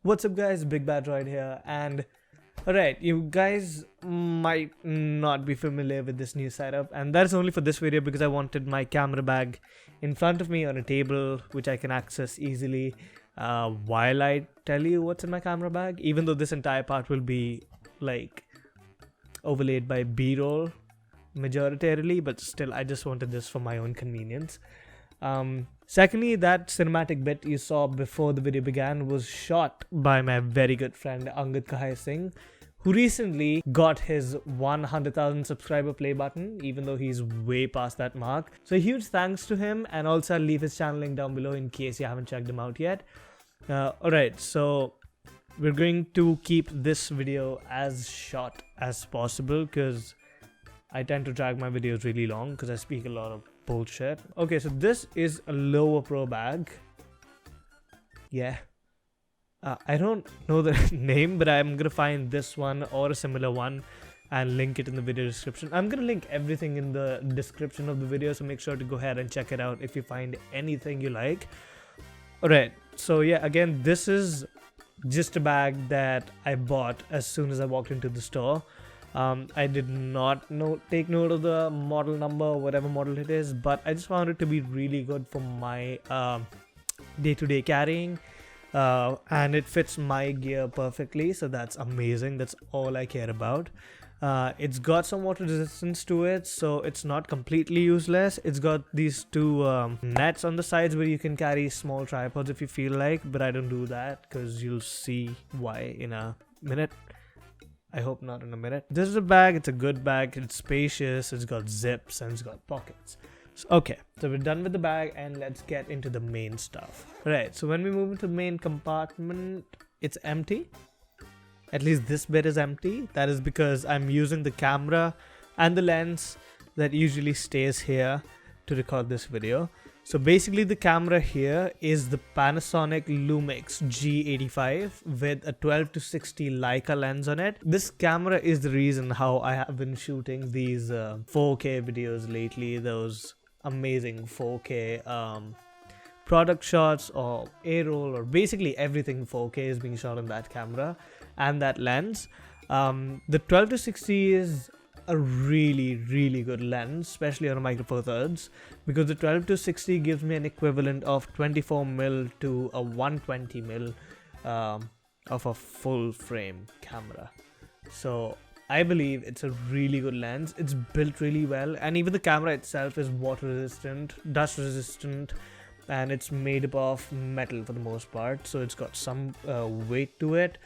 What's up guys, BigBadroid here, and alright, you guys might not be familiar with this new setup, and that's only for this video because I wanted my camera bag in front of me on a table which I can access easily while I tell you what's in my camera bag, even though this entire part will be like overlaid by B-roll majoritarily, but still I just wanted this for my own convenience. Secondly, that cinematic bit you saw before the video began was shot by my very good friend Angad Singh, who recently got his 100,000 subscriber play button, even though he's way past that mark. So huge thanks to him, and also I'll leave his channel link down below in case you haven't checked him out yet. Alright, so we're going to keep this video as short as possible because I tend to drag my videos really long because I speak a lot of bullshit. Okay, so this is a lower pro bag. Yeah. I don't know the name, but I'm gonna find this one or a similar one and link it in the video description. I'm gonna link everything in the description of the video, so make sure to go ahead and check it out if you find anything you like. Alright, so yeah, again, this is just a bag that I bought as soon as I walked into the store. I did not take note of the model number or whatever model it is, but I just found it to be really good for my day-to-day carrying, and it fits my gear perfectly, so that's amazing. That's all I care about. It's got some water resistance to it, so it's not completely useless. It's got these two nets on the sides where you can carry small tripods if you feel like, but I don't do that because you'll see why in a minute. I hope not in a minute. This is a bag. It's a good bag. It's spacious. It's got zips and it's got pockets. So, okay, so we're done with the bag and let's get into the main stuff. Right, so when we move into the main compartment, it's empty. At least this bit is empty. That is because I'm using the camera and the lens that usually stays here to record this video. So basically the camera here is the Panasonic Lumix G85 with a 12-60 Leica lens on it. This camera is the reason how I have been shooting these 4K videos lately, those amazing 4K product shots or A-roll, or basically everything 4K is being shot on that camera and that lens. The 12-60 is a really good lens, especially on a micro four thirds, because the 12-60 gives me an equivalent of 24mm to a 120mm of a full frame camera. So I believe it's a really good lens. It's built really well, and even the camera itself is water resistant, dust resistant, and it's made up of metal for the most part, so it's got some weight to it.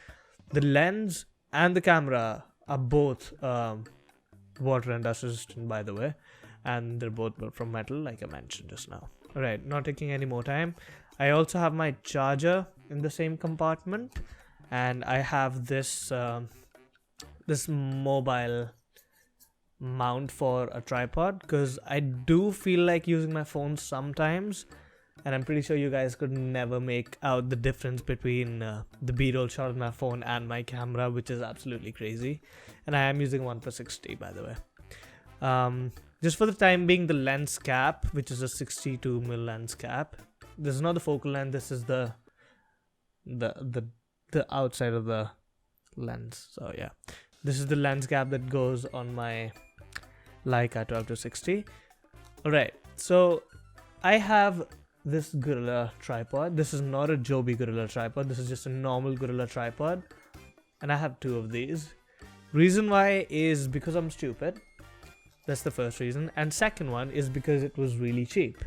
The lens and the camera are both water and dust resistant, by the way, and they're both built from metal like I mentioned just now. Alright, not taking any more time, I also have my charger in the same compartment, and I have this this mobile mount for a tripod because I do feel like using my phone sometimes, and I'm pretty sure you guys could never make out the difference between the B-roll shot of my phone and my camera, which is absolutely crazy. And I am using 1/60, by the way. Just for the time being, the lens cap, which is a 62mm lens cap. This is not the focal length. This is the outside of the lens. So yeah, this is the lens cap that goes on my Leica 12-60. All right, so I have this Gorilla tripod. This is not a Joby Gorilla tripod. This is just a normal Gorilla tripod, and I have two of these. Reason why is because I'm stupid. That's the first reason, and second one is because it was really cheap.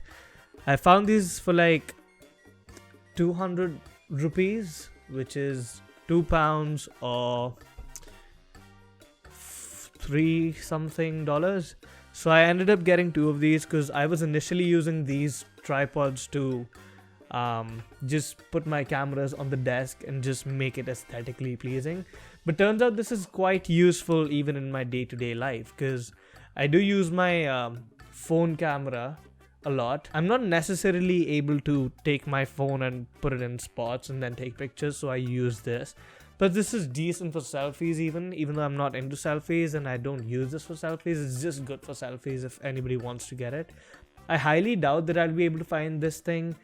I found these for like 200 rupees, which is £2 or $3 something. So I ended up getting two of these because I was initially using these tripods to just put my cameras on the desk and just make it aesthetically pleasing. But turns out this is quite useful even in my day-to-day life because I do use my phone camera a lot. I'm not necessarily able to take my phone and put it in spots and then take pictures, so I use this. But this is decent for selfies even though I'm not into selfies and I don't use this for selfies. It's just good for selfies if anybody wants to get it. I highly doubt that I'll be able to find this thing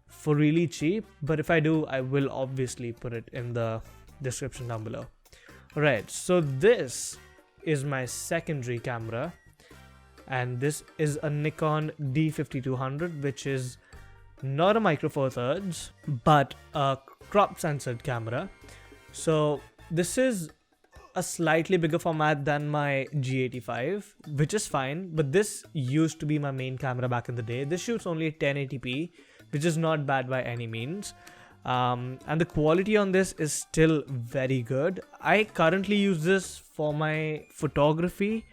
for really cheap, but if I do, I will obviously put it in the description down below. Alright, so this is my secondary camera, and this is a Nikon D5200, which is not a micro four thirds, but a crop censored camera. So this is a slightly bigger format than my G85, which is fine, but this used to be my main camera back in the day. This shoots only 1080p, which is not bad by any means. And the quality on this is still very good. I currently use this for my photography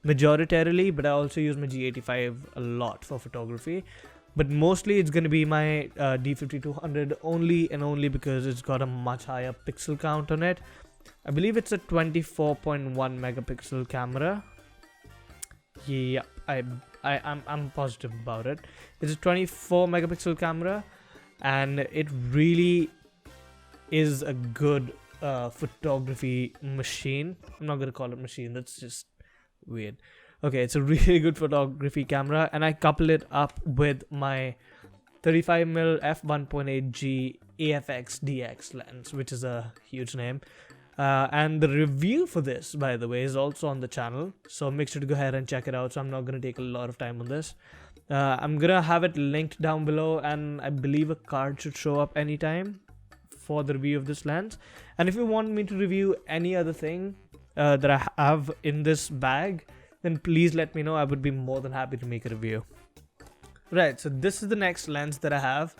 majoritarily, but I also use my G85 a lot for photography. But mostly it's going to be my D5200 only because it's got a much higher pixel count on it. I believe it's a 24.1 megapixel camera. Yeah, I'm positive about it. It's a 24 megapixel camera, and it really is a good photography machine. I'm not gonna call it machine, that's just weird. Okay, it's a really good photography camera, and I couple it up with my 35mm f1.8G AFX DX lens, which is a huge name. And the review for this, by the way, is also on the channel, so make sure to go ahead and check it out. So I'm not going to take a lot of time on this. I'm going to have it linked down below, and I believe a card should show up anytime for the review of this lens. And if you want me to review any other thing that I have in this bag, then please let me know. I would be more than happy to make a review. Right, so this is the next lens that I have.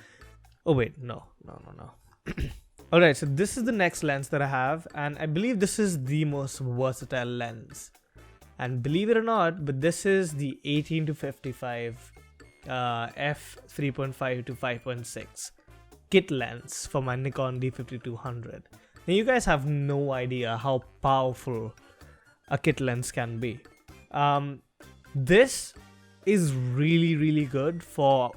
Oh wait, no. Alright, so this is the next lens that I have, and I believe this is the most versatile lens. And believe it or not, but this is the 18-55 f3.5 to 5.6 kit lens for my Nikon D5200. Now you guys have no idea how powerful a kit lens can be. This is really good for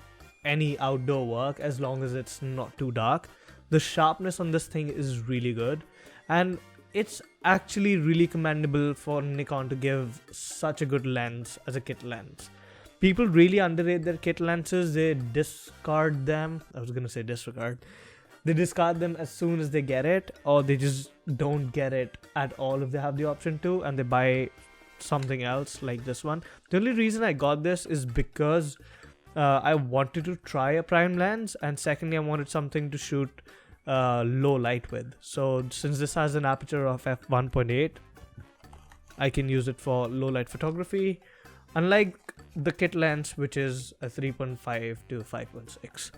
any outdoor work as long as it's not too dark. The sharpness on this thing is really good, and it's actually really commendable for Nikon to give such a good lens as a kit lens. People really underrate their kit lenses. They discard them. I was gonna say disregard. They discard them as soon as they get it, or they just don't get it at all if they have the option to, and they buy something else like this one. The only reason I got this is because I wanted to try a prime lens, and secondly I wanted something to shoot low light with. So since this has an aperture of f1.8, I can use it for low light photography, unlike the kit lens, which is a 3.5 to 5.6.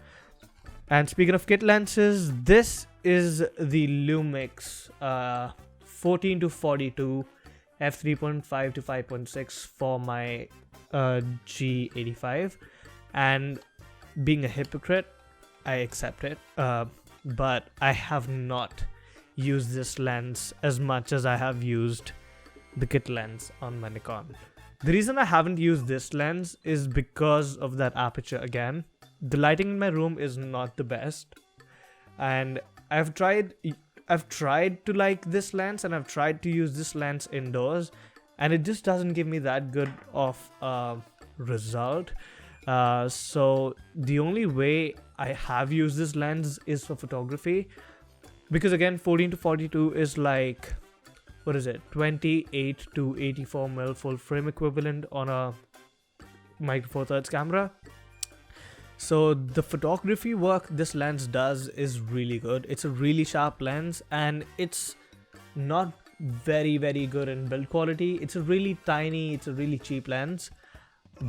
And speaking of kit lenses, this is the Lumix 14 to 42 f3.5 to 5.6 for my G85. And being a hypocrite, I accept it, but I have not used this lens as much as I have used the kit lens on my Nikon. The reason I haven't used this lens is because of that aperture again. The lighting in my room is not the best, and I've tried to like this lens, and I've tried to use this lens indoors, and it just doesn't give me that good of a result. So the only way I have used this lens is for photography, because again 14 to 42 is like, what is it, 28 to 84 mm full frame equivalent on a micro four thirds camera. So the photography work this lens does is really good. It's a really sharp lens, and it's not very good in build quality. It's a really cheap lens,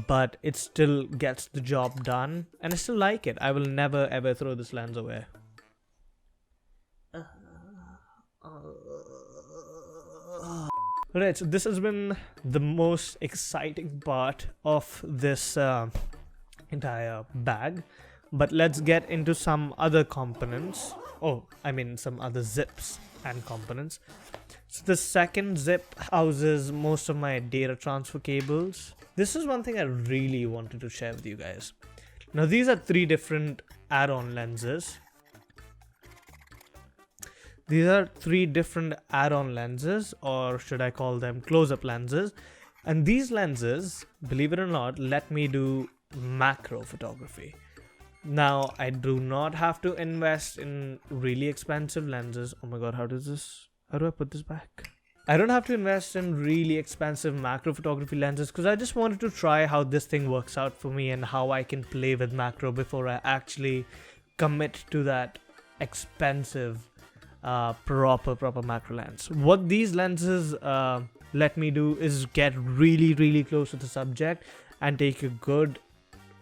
but it still gets the job done, and I still like it. I will never ever throw this lens away. Alright, so this has been the most exciting part of this entire bag, but let's get into some other components. Some other zips and components. So the second zip houses most of my data transfer cables. This is one thing I really wanted to share with you guys. Now these are three different add-on lenses. These are three different add-on lenses, or should I call them close-up lenses. And these lenses, believe it or not, let me do macro photography. Now I do not have to invest in really expensive lenses. Oh my god, how do I put this back? I don't have to invest in really expensive macro photography lenses because I just wanted to try how this thing works out for me and how I can play with macro before I actually commit to that expensive proper macro lens. What these lenses let me do is get really close to the subject and take a good,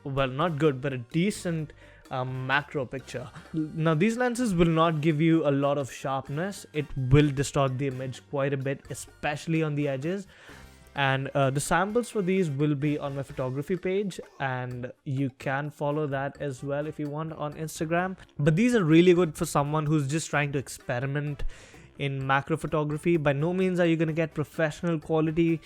well, not good, but a decent macro picture. Now these lenses will not give you a lot of sharpness. It will distort the image quite a bit, especially on the edges. And the samples for these will be on my photography page, and you can follow that as well if you want on Instagram. But these are really good for someone who's just trying to experiment in macro photography. By no means are you going to get professional quality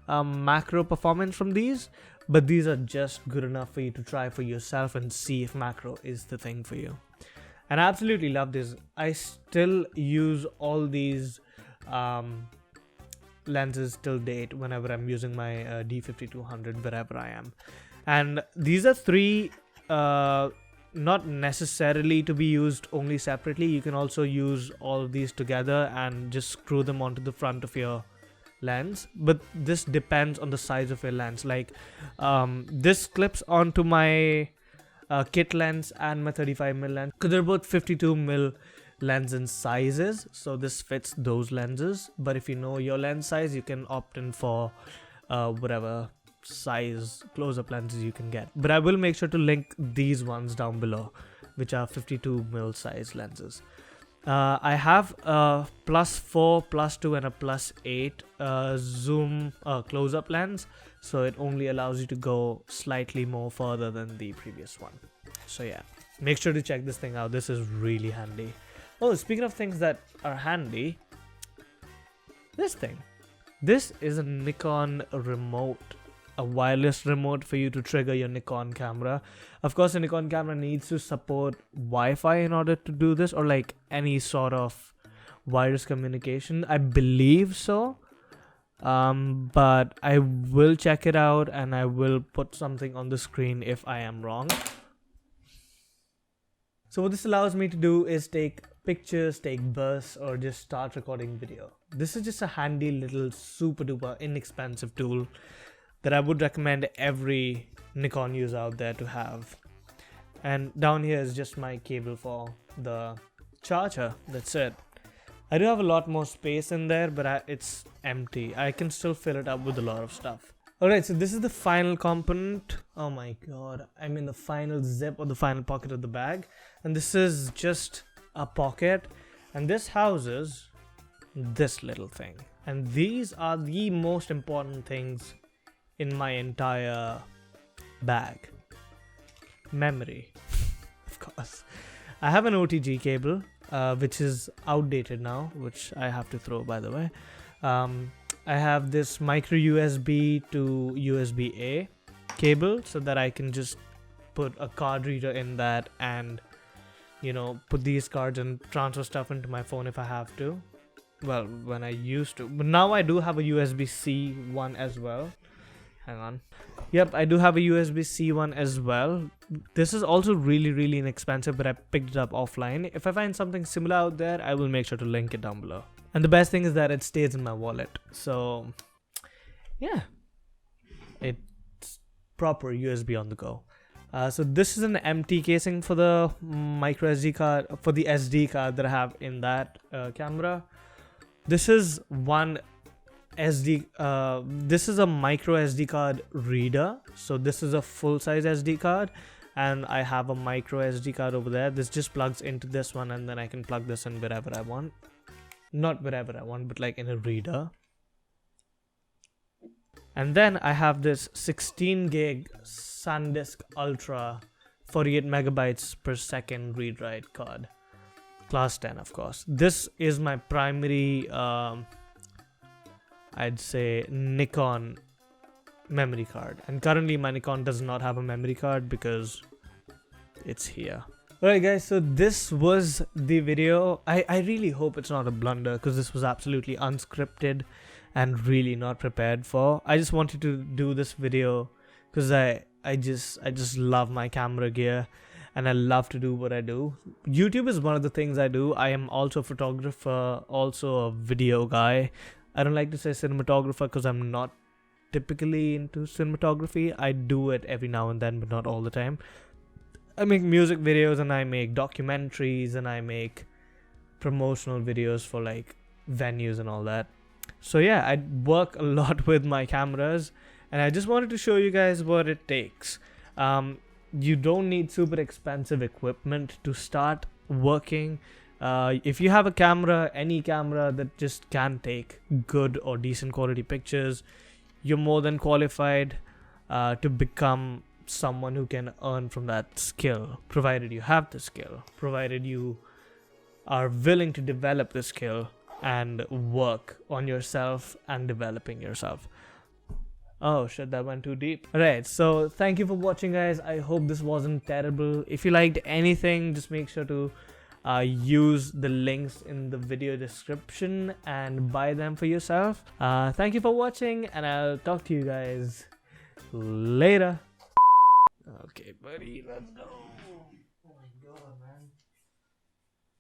macro performance from these, but these are just good enough for you to try for yourself and see if macro is the thing for you. And I absolutely love this. I still use all these lenses till date whenever I'm using my D5200 wherever I am. And these are three not necessarily to be used only separately. You can also use all of these together and just screw them onto the front of your lens, but this depends on the size of your lens. Like this clips onto my kit lens and my 35mm lens because they're both 52mm lens in sizes, so this fits those lenses. But if you know your lens size, you can opt in for whatever size close-up lenses you can get. But I will make sure to link these ones down below, which are 52mm size lenses. I have a +4, +2 and a +8 zoom close-up lens, so it only allows you to go slightly more further than the previous one. So yeah, make sure to check this thing out. This is really handy. Oh, speaking of things that are handy, this thing. This is a Nikon remote, a wireless remote for you to trigger your Nikon camera. Of course, a Nikon camera needs to support Wi-Fi in order to do this, or like any sort of wireless communication. I believe so. But I will check it out and I will put something on the screen if I am wrong. So what this allows me to do is take pictures, take bursts, or just start recording video. This is just a handy little super duper inexpensive tool that I would recommend every Nikon user out there to have. And down here is just my cable for the charger. That's it. I do have a lot more space in there, but it's empty. I can still fill it up with a lot of stuff. Alright, so this is the final component. Oh my god, I'm in the final zip or the final pocket of the bag. And this is just a pocket. And this houses this little thing. And these are the most important things in my entire bag. Memory, of course. I have an OTG cable, which is outdated now, which I have to throw, by the way. I have this micro USB to USB-A cable so that I can just put a card reader in that and, you know, put these cards and transfer stuff into my phone if I have to. Well, when I used to. But now I do have a USB-C one as well. Hang on. Yep, I do have a USB-C one as well. This is also really inexpensive, but I picked it up offline. If I find something similar out there, I will make sure to link it down below. And the best thing is that it stays in my wallet. So, yeah. It's proper USB on the go. So this is an empty casing for the micro SD card, for the SD card that I have in that camera. This is one this is a micro SD card reader. So this is a full-size SD card, and I have a micro SD card over there. This just plugs into this one, and then I can plug this in wherever I want. Not wherever I want, but like in a reader. And then I have this 16 gig SanDisk Ultra 48 megabytes per second read-write card. Class 10, of course. This is my primary I'd say Nikon memory card, and currently my Nikon does not have a memory card because it's here. Alright guys, so this was the video. I really hope it's not a blunder because this was absolutely unscripted and really not prepared for. I just wanted to do this video because I just love my camera gear, and I love to do what I do. YouTube is one of the things I do. I am also a photographer, also a video guy. I don't like to say cinematographer because I'm not typically into cinematography. I do it every now and then, but not all the time. I make music videos and I make documentaries and I make promotional videos for like venues and all that. So yeah, I work a lot with my cameras, and I just wanted to show you guys what it takes. You don't need super expensive equipment to start working. If you have a camera, any camera that just can take good or decent quality pictures, you're more than qualified to become someone who can earn from that skill, provided you have the skill, provided you are willing to develop the skill and work on yourself and developing yourself. Oh shit, that went too deep. Alright, so thank you for watching, guys. I hope this wasn't terrible. If you liked anything, just make sure to use the links in the video description and buy them for yourself. Thank you for watching, and I'll talk to you guys later. Okay, buddy, let's go.